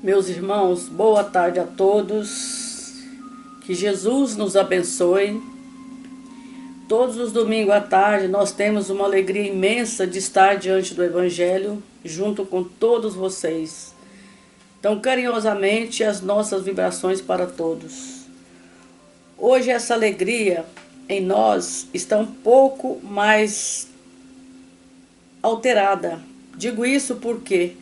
Meus irmãos, boa tarde a todos. Que Jesus nos abençoe. Todos os domingos à tarde nós temos uma alegria imensa de estar diante do Evangelho, junto com todos vocês. Então, carinhosamente, as nossas vibrações para todos. Hoje essa alegria em nós está um pouco mais alterada. Digo isso porque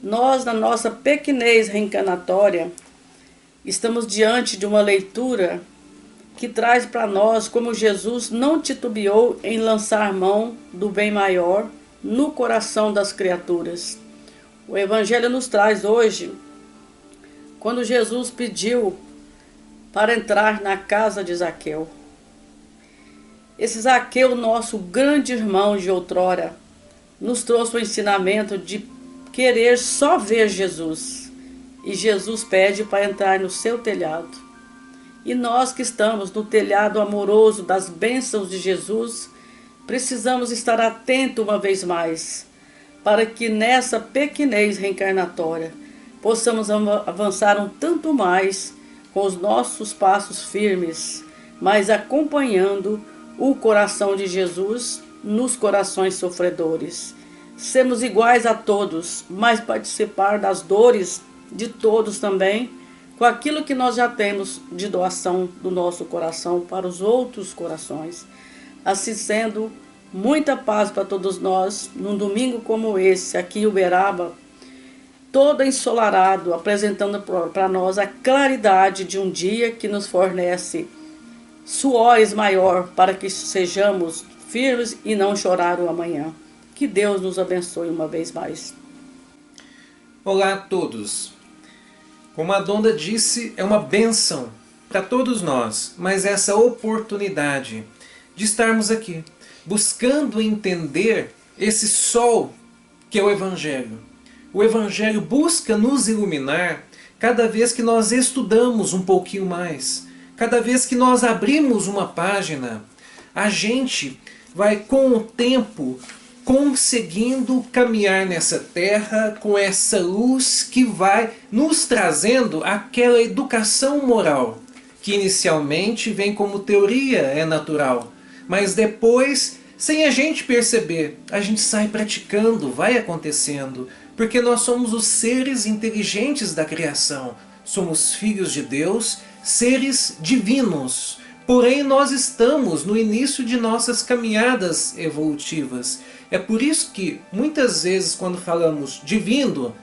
nós, na nossa pequenez reencarnatória, estamos diante de uma leitura que traz para nós como Jesus não titubeou em lançar mão do bem maior no coração das criaturas. O Evangelho nos traz hoje, quando Jesus pediu para entrar na casa de Zaqueu. Esse Zaqueu, nosso grande irmão de outrora, nos trouxe o ensinamento de querer só ver Jesus. E Jesus pede para entrar no seu telhado. E nós que estamos no telhado amoroso das bênçãos de Jesus, precisamos estar atentos uma vez mais, para que nessa pequenez reencarnatória possamos avançar um tanto mais com os nossos passos firmes, mas acompanhando o coração de Jesus nos corações sofredores. Sermos iguais a todos, mas participar das dores de todos também, com aquilo que nós já temos de doação do nosso coração para os outros corações. Assim sendo, muita paz para todos nós, num domingo como esse, aqui em Uberaba, todo ensolarado, apresentando para nós a claridade de um dia que nos fornece suores maior para que sejamos firmes e não chorar o amanhã. Que Deus nos abençoe uma vez mais. Olá a todos. Como a Donda disse, é uma bênção para todos nós, mas essa oportunidade de estarmos aqui, buscando entender esse sol que é o Evangelho. O Evangelho busca nos iluminar cada vez que nós estudamos um pouquinho mais, cada vez que nós abrimos uma página, a gente vai com o tempo conseguindo caminhar nessa terra com essa luz que vai nos trazendo aquela educação moral que inicialmente vem como teoria, é natural, mas depois, sem a gente perceber, a gente sai praticando, vai acontecendo, porque nós somos os seres inteligentes da criação, somos filhos de Deus, seres divinos. Porém, nós estamos no início de nossas caminhadas evolutivas. É por isso que, muitas vezes, quando falamos divino,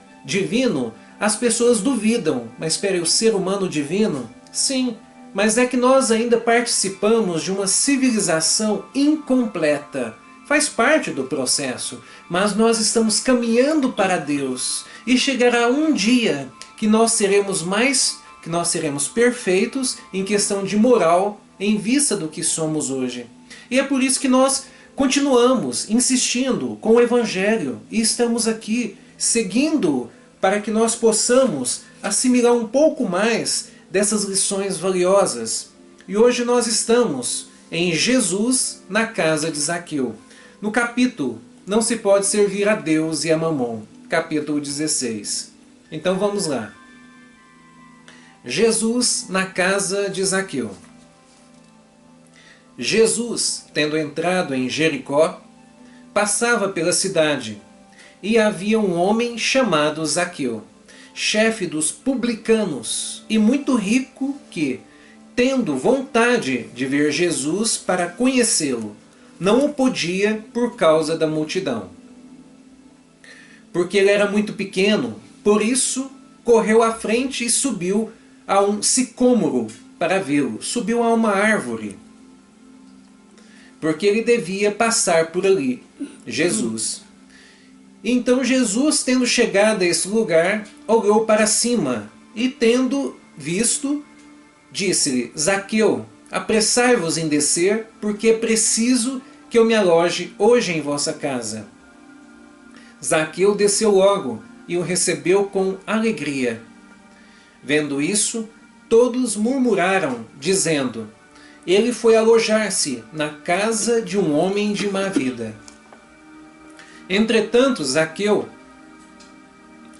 as pessoas duvidam. Mas espera, o ser humano divino? Sim, mas é que nós ainda participamos de uma civilização incompleta. Faz parte do processo, mas nós estamos caminhando para Deus. E chegará um dia que nós seremos perfeitos em questão de moral, em vista do que somos hoje. E é por isso que nós continuamos insistindo com o Evangelho e estamos aqui seguindo para que nós possamos assimilar um pouco mais dessas lições valiosas. E hoje nós estamos em Jesus na casa de Zaqueu, no capítulo Não se pode servir a Deus e a Mamon, capítulo 16. Então vamos lá. Jesus na casa de Zaqueu. Jesus, tendo entrado em Jericó, passava pela cidade, e havia um homem chamado Zaqueu, chefe dos publicanos, e muito rico, que, tendo vontade de ver Jesus para conhecê-lo, não o podia por causa da multidão. Porque ele era muito pequeno, por isso correu à frente e subiu a um sicômoro para vê-lo, subiu a uma árvore, porque ele devia passar por ali, Jesus. Então Jesus, tendo chegado a esse lugar, olhou para cima, e tendo visto, disse-lhe: Zaqueu, apressai-vos em descer, porque é preciso que eu me aloje hoje em vossa casa. Zaqueu desceu logo, e o recebeu com alegria. Vendo isso, todos murmuraram, dizendo: ele foi alojar-se na casa de um homem de má vida. Entretanto, Zaqueu,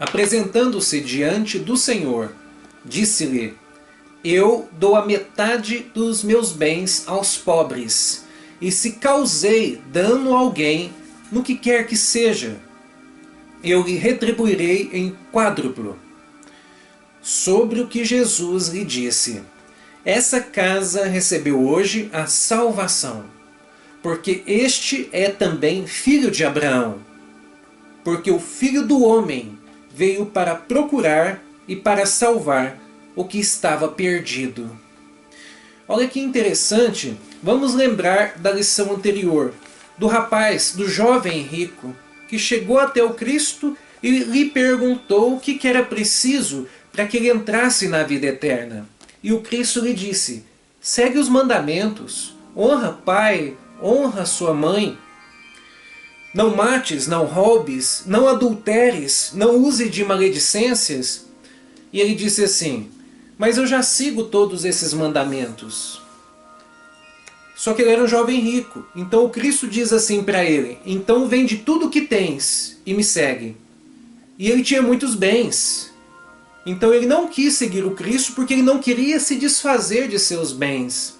apresentando-se diante do Senhor, disse-lhe: Eu dou a metade dos meus bens aos pobres, e se causei dano a alguém, no que quer que seja, eu lhe retribuirei em quádruplo. Sobre o que Jesus lhe disse: Essa casa recebeu hoje a salvação, porque este é também filho de Abraão. Porque o Filho do Homem veio para procurar e para salvar o que estava perdido. Olha que interessante, vamos lembrar da lição anterior, do rapaz, do jovem rico, que chegou até o Cristo e lhe perguntou o que era preciso para que ele entrasse na vida eterna. E o Cristo lhe disse: segue os mandamentos, honra pai, honra sua mãe, não mates, não roubes, não adulteres, não use de maledicências. E ele disse assim: mas eu já sigo todos esses mandamentos. Só que ele era um jovem rico. Então o Cristo diz assim para ele: então vende tudo o que tens e me segue. E ele tinha muitos bens. Então ele não quis seguir o Cristo porque ele não queria se desfazer de seus bens.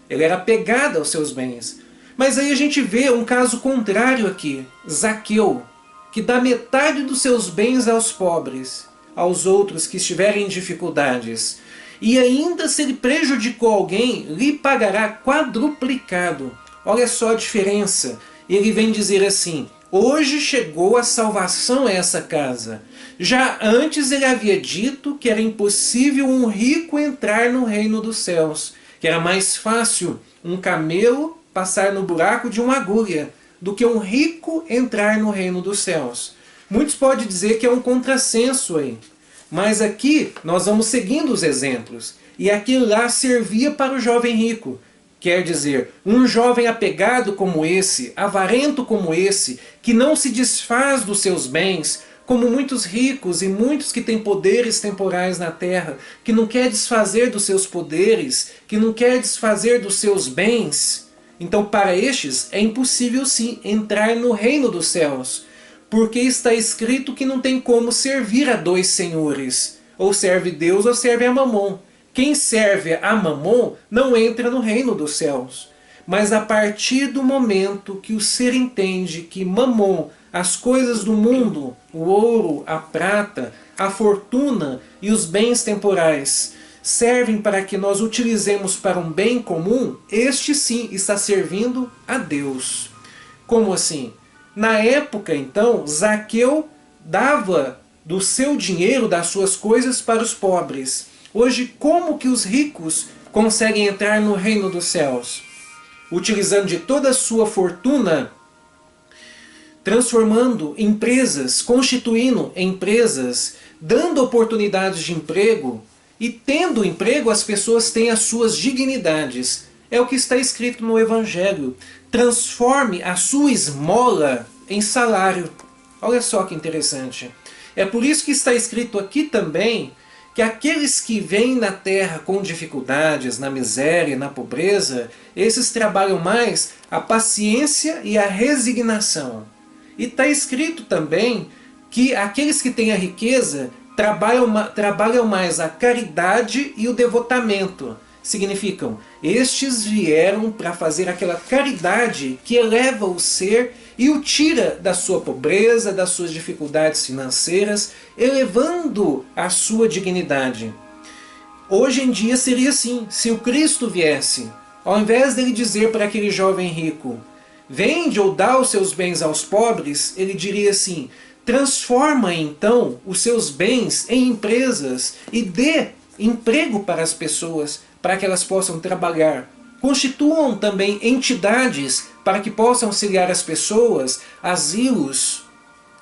Ele era apegado aos seus bens. Mas aí a gente vê um caso contrário aqui. Zaqueu, que dá metade dos seus bens aos pobres, aos outros que estiverem em dificuldades. E ainda se ele prejudicou alguém, lhe pagará quadruplicado. Olha só a diferença. Ele vem dizer assim: hoje chegou a salvação a essa casa. Já antes ele havia dito que era impossível um rico entrar no reino dos céus, que era mais fácil um camelo passar no buraco de uma agulha do que um rico entrar no reino dos céus. Muitos podem dizer que é um contrassenso aí. Mas aqui nós vamos seguindo os exemplos. E aquilo lá servia para o jovem rico. Quer dizer, um jovem apegado como esse, avarento como esse, que não se desfaz dos seus bens, como muitos ricos e muitos que têm poderes temporais na terra, que não quer desfazer dos seus poderes, que não quer desfazer dos seus bens. Então para estes é impossível sim entrar no reino dos céus. Porque está escrito que não tem como servir a dois senhores. Ou serve Deus ou serve a Mamon. Quem serve a Mamon não entra no reino dos céus. Mas a partir do momento que o ser entende que Mamon, as coisas do mundo, o ouro, a prata, a fortuna e os bens temporais, servem para que nós utilizemos para um bem comum, este sim está servindo a Deus. Como assim? Na época, então, Zaqueu dava do seu dinheiro, das suas coisas, para os pobres. Hoje, como que os ricos conseguem entrar no reino dos céus? Utilizando de toda a sua fortuna, transformando empresas, constituindo empresas, dando oportunidades de emprego, e tendo emprego as pessoas têm as suas dignidades. É o que está escrito no Evangelho. Transforme a sua esmola em salário. Olha só que interessante. É por isso que está escrito aqui também que aqueles que vêm na terra com dificuldades, na miséria, na pobreza, esses trabalham mais a paciência e a resignação. E está escrito também que aqueles que têm a riqueza trabalham mais a caridade e o devotamento. Significam, estes vieram para fazer aquela caridade que eleva o ser e o tira da sua pobreza, das suas dificuldades financeiras, elevando a sua dignidade. Hoje em dia seria assim, se o Cristo viesse, ao invés dele dizer para aquele jovem rico: vende ou dá os seus bens aos pobres, ele diria assim: transforma então os seus bens em empresas e dê emprego para as pessoas, para que elas possam trabalhar. Constituam também entidades para que possam auxiliar as pessoas, asilos.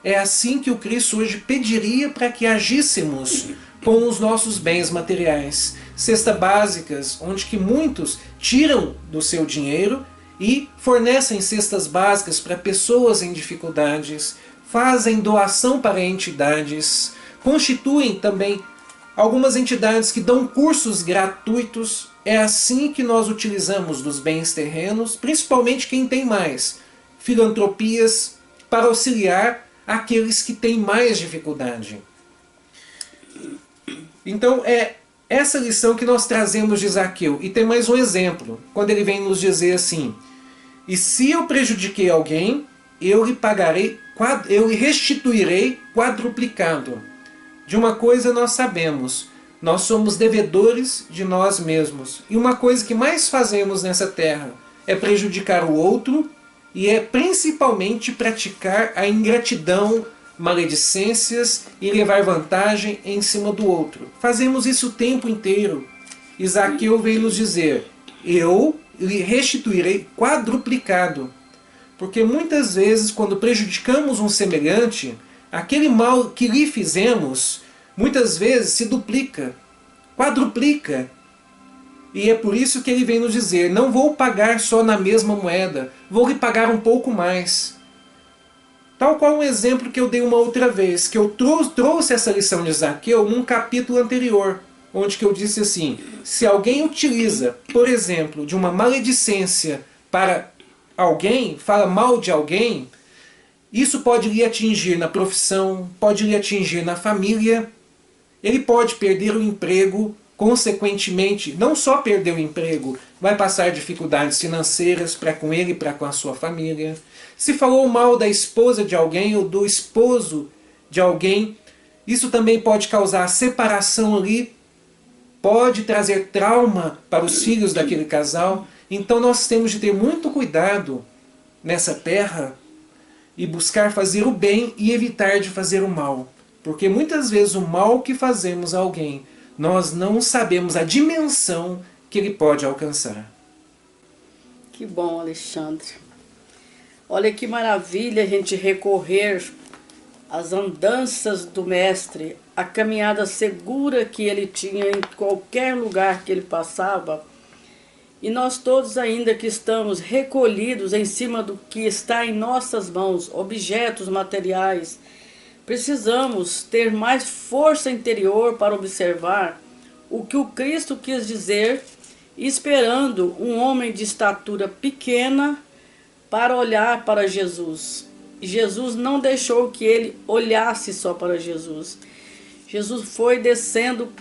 É assim que o Cristo hoje pediria para que agíssemos com os nossos bens materiais. Cestas básicas, onde que muitos tiram do seu dinheiro e fornecem cestas básicas para pessoas em dificuldades, fazem doação para entidades, constituem também algumas entidades que dão cursos gratuitos. É assim que nós utilizamos dos bens terrenos, principalmente quem tem mais, filantropias para auxiliar aqueles que têm mais dificuldade. Então é essa lição que nós trazemos de Zaqueu. E tem mais um exemplo, quando ele vem nos dizer assim: e se eu prejudiquei alguém, eu lhe pagarei, eu lhe restituirei quadruplicado. De uma coisa nós sabemos: nós somos devedores de nós mesmos. E uma coisa que mais fazemos nessa terra é prejudicar o outro, e é principalmente praticar a ingratidão, maledicências e levar vantagem em cima do outro. Fazemos isso o tempo inteiro. Zaqueu veio nos dizer: eu lhe restituirei quadruplicado. Porque muitas vezes, quando prejudicamos um semelhante, aquele mal que lhe fizemos, muitas vezes se duplica, quadruplica. E é por isso que ele vem nos dizer: não vou pagar só na mesma moeda, vou lhe pagar um pouco mais. Tal qual um exemplo que eu dei uma outra vez, que eu trouxe essa lição de Zaqueu num capítulo anterior, onde que eu disse assim: se alguém utiliza, por exemplo, de uma maledicência para alguém, fala mal de alguém, isso pode lhe atingir na profissão, pode lhe atingir na família, ele pode perder o emprego, consequentemente, não só perder o emprego, vai passar dificuldades financeiras para com ele e para com a sua família. Se falou mal da esposa de alguém ou do esposo de alguém, isso também pode causar separação ali, pode trazer trauma para os filhos daquele casal. Então nós temos de ter muito cuidado nessa terra e buscar fazer o bem e evitar de fazer o mal. Porque muitas vezes o mal que fazemos a alguém, nós não sabemos a dimensão que ele pode alcançar. Que bom, Alexandre. Olha que maravilha a gente recorrer às andanças do Mestre, a caminhada segura que ele tinha em qualquer lugar que ele passava. E nós todos ainda que estamos recolhidos em cima do que está em nossas mãos, objetos materiais, precisamos ter mais força interior para observar o que o Cristo quis dizer, esperando um homem de estatura pequena para olhar para Jesus. E Jesus não deixou que ele olhasse só para Jesus. Jesus foi descendo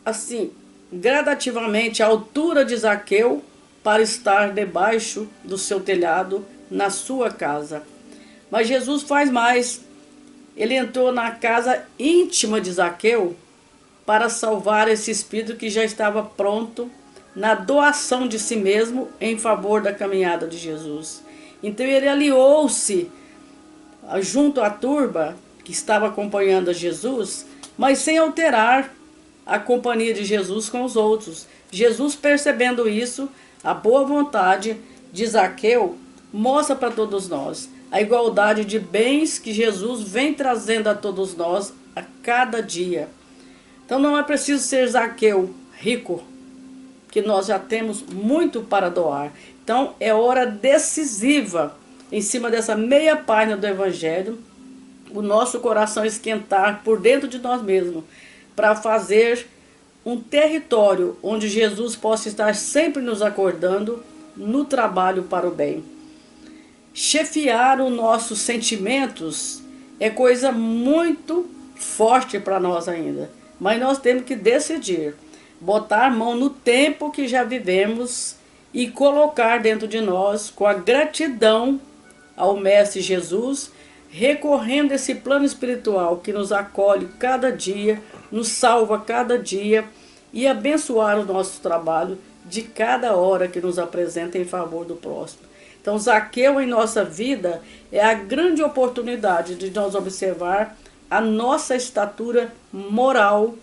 assim, gradativamente à altura de Zaqueu para estar debaixo do seu telhado, na sua casa. Mas Jesus faz mais. Ele entrou na casa íntima de Zaqueu para salvar esse espírito que já estava pronto na doação de si mesmo em favor da caminhada de Jesus. Então ele aliou-se junto à turba que estava acompanhando a Jesus, mas sem alterar a companhia de Jesus com os outros. Jesus, percebendo isso, a boa vontade de Zaqueu mostra para todos nós a igualdade de bens que Jesus vem trazendo a todos nós a cada dia. Então não é preciso ser Zaqueu rico, que nós já temos muito para doar. Então é hora decisiva, em cima dessa meia página do Evangelho, o nosso coração esquentar por dentro de nós mesmos, para fazer um território onde Jesus possa estar sempre nos acordando no trabalho para o bem. Chefiar os nossos sentimentos é coisa muito forte para nós ainda, mas nós temos que decidir, botar a mão no tempo que já vivemos e colocar dentro de nós, com a gratidão ao Mestre Jesus, recorrendo a esse plano espiritual que nos acolhe cada dia, nos salva cada dia, e abençoar o nosso trabalho de cada hora que nos apresenta em favor do próximo. Então Zaqueu em nossa vida é a grande oportunidade de nós observar a nossa estatura moral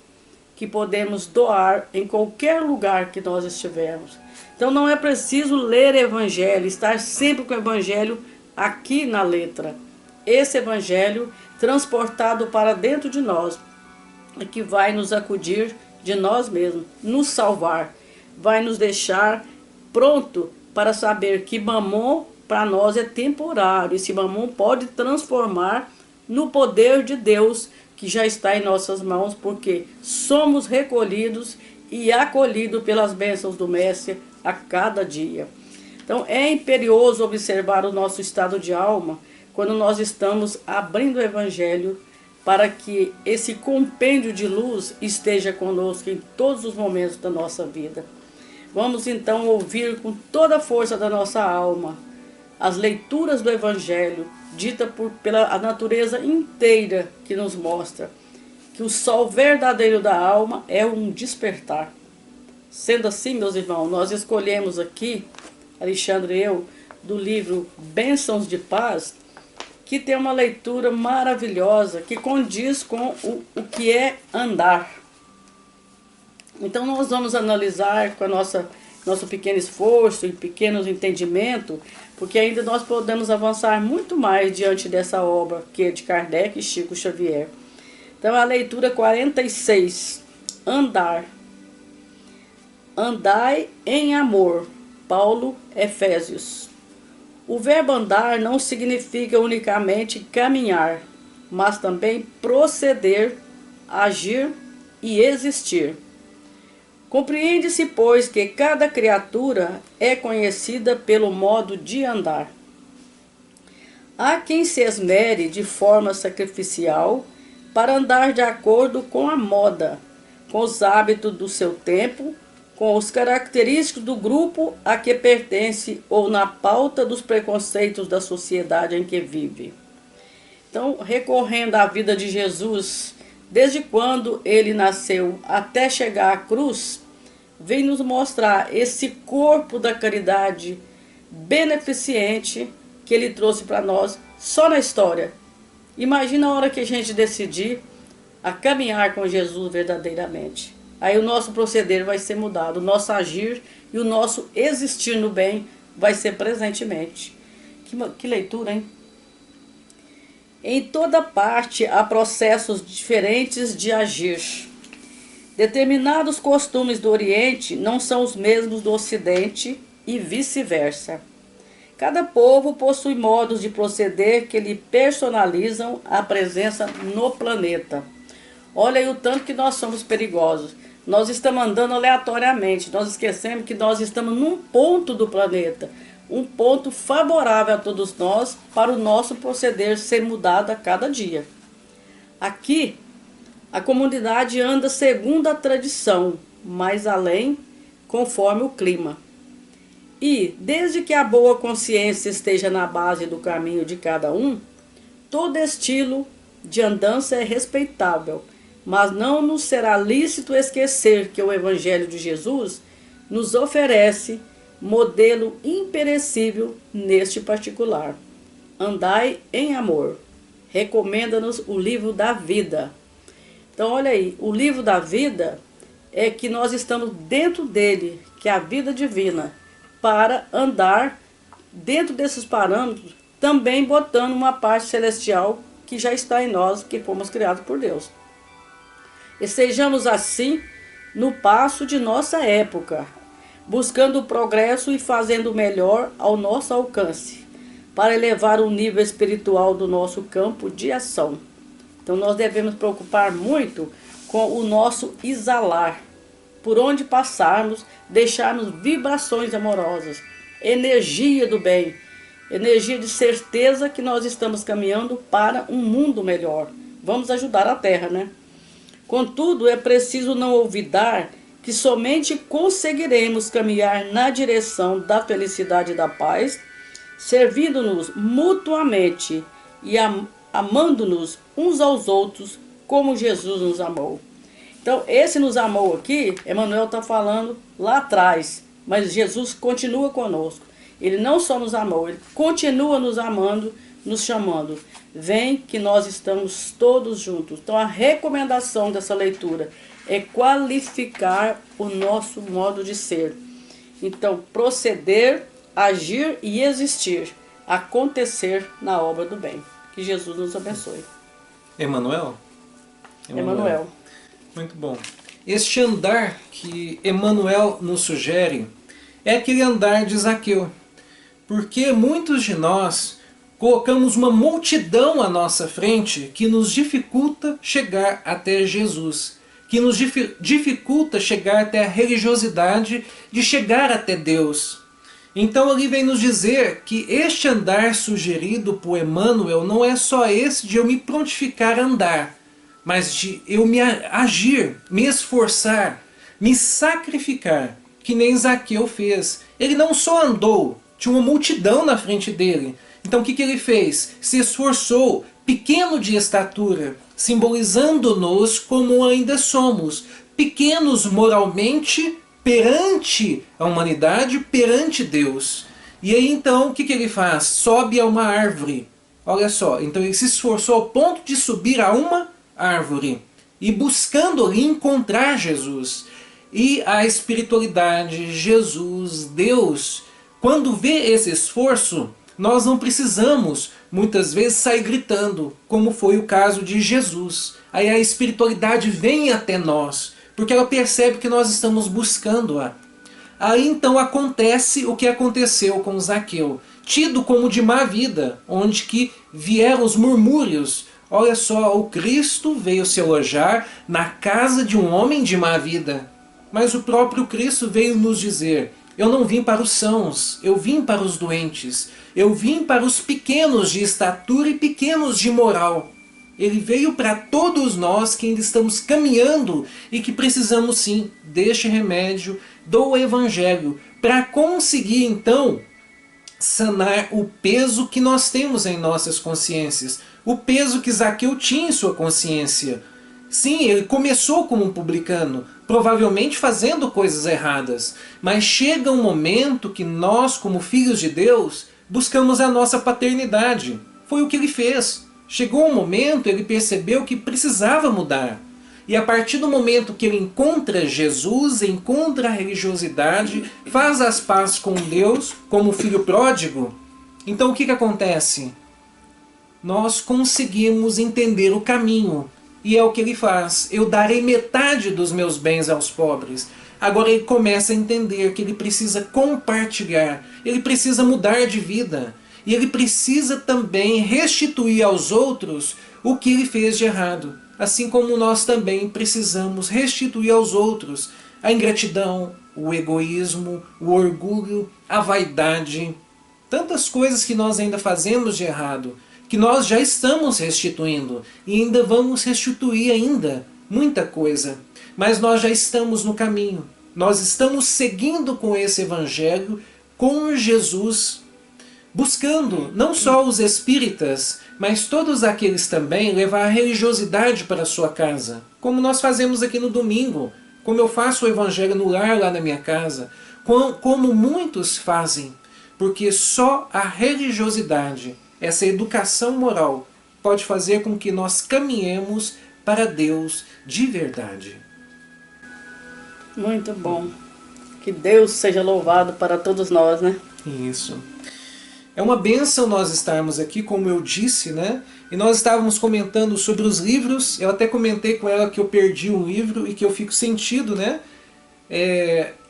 que podemos doar em qualquer lugar que nós estivermos. Então não é preciso ler Evangelho, estar sempre com o Evangelho aqui na letra. Esse Evangelho transportado para dentro de nós é que vai nos acudir de nós mesmos, nos salvar, vai nos deixar pronto para saber que Mamon para nós é temporário. Esse Mamon pode transformar no poder de Deus que já está em nossas mãos, porque somos recolhidos e acolhidos pelas bênçãos do Mestre a cada dia. Então é imperioso observar o nosso estado de alma quando nós estamos abrindo o Evangelho para que esse compêndio de luz esteja conosco em todos os momentos da nossa vida. Vamos então ouvir com toda a força da nossa alma as leituras do Evangelho, dita pela natureza inteira, que nos mostra que o sol verdadeiro da alma é um despertar. Sendo assim, meus irmãos, nós escolhemos aqui, Alexandre e eu, do livro Bênçãos de Paz, que tem uma leitura maravilhosa, que condiz com o que é andar. Então nós vamos analisar com nosso pequeno esforço e pequenos entendimento, porque ainda nós podemos avançar muito mais diante dessa obra, que é de Kardec e Chico Xavier. Então a leitura 46, andar. Andai em amor, Paulo, Efésios. O verbo andar não significa unicamente caminhar, mas também proceder, agir e existir. Compreende-se, pois, que cada criatura é conhecida pelo modo de andar. Há quem se esmere de forma sacrificial para andar de acordo com a moda, com os hábitos do seu tempo, com os característicos do grupo a que pertence ou na pauta dos preconceitos da sociedade em que vive. Então, recorrendo à vida de Jesus, desde quando ele nasceu até chegar à cruz, vem nos mostrar esse corpo da caridade beneficente que ele trouxe para nós só na história. Imagina a hora que a gente decidir a caminhar com Jesus verdadeiramente. Aí o nosso proceder vai ser mudado, o nosso agir e o nosso existir no bem vai ser presentemente. Que leitura, hein? Em toda parte há processos diferentes de agir. Determinados costumes do Oriente não são os mesmos do Ocidente e vice-versa. Cada povo possui modos de proceder que lhe personalizam a presença no planeta. Olha aí o tanto que nós somos perigosos. Nós estamos andando aleatoriamente, nós esquecemos que nós estamos num ponto do planeta, um ponto favorável a todos nós para o nosso proceder ser mudado a cada dia. Aqui, a comunidade anda segundo a tradição, mais além, conforme o clima. E, desde que a boa consciência esteja na base do caminho de cada um, todo estilo de andança é respeitável, mas não nos será lícito esquecer que o Evangelho de Jesus nos oferece modelo imperecível neste particular. Andai em amor. Recomenda-nos o livro da vida. Então, olha aí, o livro da vida é que nós estamos dentro dele, que é a vida divina, para andar dentro desses parâmetros, também botando uma parte celestial que já está em nós, que fomos criados por Deus. Estejamos assim no passo de nossa época, buscando o progresso e fazendo o melhor ao nosso alcance, para elevar o nível espiritual do nosso campo de ação. Então nós devemos preocupar muito com o nosso exalar, por onde passarmos, deixarmos vibrações amorosas, energia do bem, energia de certeza que nós estamos caminhando para um mundo melhor. Vamos ajudar a Terra, né? Contudo, é preciso não olvidar que somente conseguiremos caminhar na direção da felicidade e da paz, servindo-nos mutuamente e amando-nos uns aos outros como Jesus nos amou. Então, esse nos amou aqui, Emmanuel está falando lá atrás, mas Jesus continua conosco. Ele não só nos amou, ele continua nos amando, nos chamando. Vem que nós estamos todos juntos. Então a recomendação dessa leitura é qualificar o nosso modo de ser. Então proceder, agir e existir, acontecer na obra do bem. Que Jesus nos abençoe. Emmanuel? Emmanuel. Muito bom. Este andar que Emmanuel nos sugere é aquele andar de Zaqueu. Porque muitos de nós colocamos uma multidão à nossa frente que nos dificulta chegar até Jesus, que nos dificulta chegar até a religiosidade de chegar até Deus. Então ele vem nos dizer que este andar sugerido por Emmanuel não é só esse de eu me prontificar a andar, mas de eu me agir, me esforçar, me sacrificar, que nem Zaqueu fez. Ele não só andou, tinha uma multidão na frente dele. Então o que ele fez? Se esforçou, pequeno de estatura, simbolizando-nos como ainda somos, pequenos moralmente perante a humanidade, perante Deus. E aí então o que ele faz? Sobe a uma árvore. Olha só, então ele se esforçou ao ponto de subir a uma árvore e buscando ali encontrar Jesus. E a espiritualidade, Jesus, Deus, quando vê esse esforço, nós não precisamos muitas vezes sair gritando, como foi o caso de Jesus. Aí a espiritualidade vem até nós, porque ela percebe que nós estamos buscando-a. Aí então acontece o que aconteceu com Zaqueu, tido como de má vida, onde que vieram os murmúrios. Olha só, o Cristo veio se alojar na casa de um homem de má vida. Mas o próprio Cristo veio nos dizer: eu não vim para os sãos, eu vim para os doentes, eu vim para os pequenos de estatura e pequenos de moral. Ele veio para todos nós que ainda estamos caminhando e que precisamos sim deste remédio, do Evangelho, para conseguir então sanar o peso que nós temos em nossas consciências, o peso que Zaqueu tinha em sua consciência. Sim, ele começou como um publicano, provavelmente fazendo coisas erradas, mas chega um momento que nós, como filhos de Deus, buscamos a nossa paternidade. Foi o que ele fez. Chegou um momento, ele percebeu que precisava mudar. E a partir do momento que ele encontra Jesus, encontra a religiosidade, faz as pazes com Deus, como filho pródigo, então o que acontece? Nós conseguimos entender o caminho. E é o que ele faz. Eu darei metade dos meus bens aos pobres. Agora ele começa a entender que ele precisa compartilhar. Ele precisa mudar de vida. E ele precisa também restituir aos outros o que ele fez de errado. Assim como nós também precisamos restituir aos outros a ingratidão, o egoísmo, o orgulho, a vaidade. Tantas coisas que nós ainda fazemos de errado, que nós já estamos restituindo e ainda vamos restituir ainda muita coisa. Mas nós já estamos no caminho. Nós estamos seguindo com esse Evangelho, com Jesus, buscando não só os espíritas, mas todos aqueles também levar a religiosidade para a sua casa, como nós fazemos aqui no domingo, como eu faço o Evangelho no lar lá na minha casa, como muitos fazem, porque só a religiosidade, essa educação moral, pode fazer com que nós caminhemos para Deus de verdade. Muito bom. Que Deus seja louvado para todos nós, né? Isso. É uma bênção nós estarmos aqui, como eu disse, né? E nós estávamos comentando sobre os livros. Eu até comentei com ela que eu perdi um livro e que eu fico sentido, né?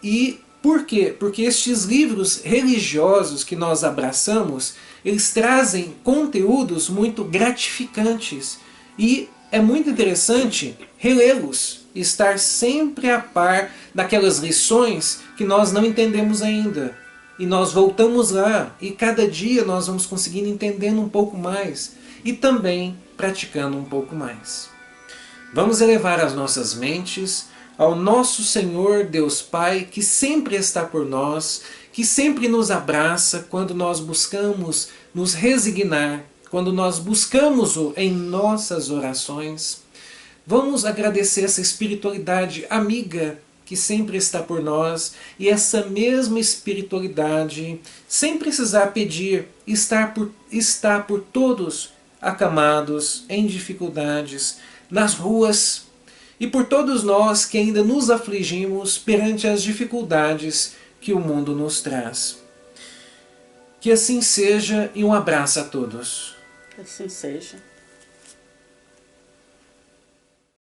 E por quê? Porque estes livros religiosos que nós abraçamos, eles trazem conteúdos muito gratificantes. E é muito interessante relê-los, estar sempre a par daquelas lições que nós não entendemos ainda. E nós voltamos lá e cada dia nós vamos conseguindo entendendo um pouco mais e também praticando um pouco mais. Vamos elevar as nossas mentes ao nosso Senhor Deus Pai, que sempre está por nós, que sempre nos abraça quando nós buscamos nos resignar, quando nós buscamos-o em nossas orações. Vamos agradecer essa espiritualidade amiga que sempre está por nós, e essa mesma espiritualidade, sem precisar pedir, está por todos acamados, em dificuldades, nas ruas, e por todos nós que ainda nos afligimos perante as dificuldades que o mundo nos traz. Que assim seja, e um abraço a todos. Que assim seja.